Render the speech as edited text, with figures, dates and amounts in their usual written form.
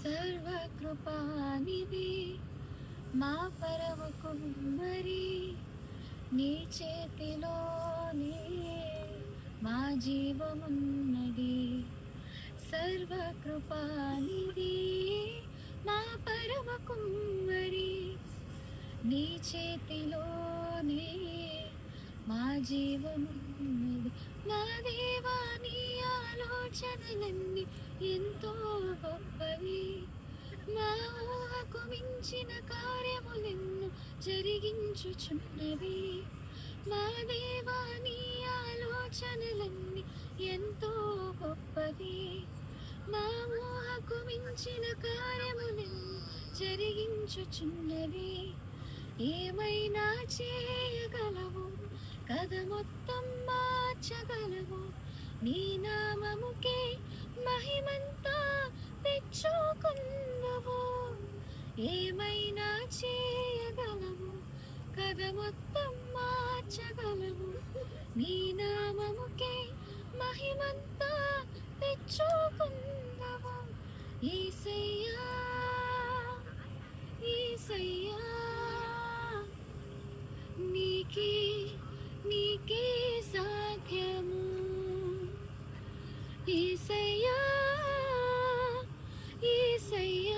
సర్వకృపానిధి మా పరమ కుమ్మరి, నీ చేతిలోనే మా జీవమున్నది. సర్వకృపానిధి మా పరమ కుమ్మరి, నీ చేతిలోనే మా జీవమున్నది. నా దేవా, నీ ఆలోచనలన్నీ ఎంతో గొప్పవి, మా ఊహకు మించిన కార్యములెన్నో జరిగించుచున్నవి. మా దేవా, నీ ఆలోచనలన్నీ ఎంతో గొప్పవి, మా ఊహకు మించిన కార్యములెన్నో జరిగించుచున్నవి. ఏమైనా చేయగలవు, కథ మొత్తం మార్చగలవు, నీ నామముకే మహిమంతా తెచ్చుకున్నవు. ఏమైనా చేయగలవు, కథ మొత్తం మార్చగలవు, నీ నామముకే మహిమంతా తెచ్చుకున్నవు. యేసయ్యా, యేసయ్యా, నీకే నీకే సాధ్యము. యేసయ్యా, యేసయ్యా,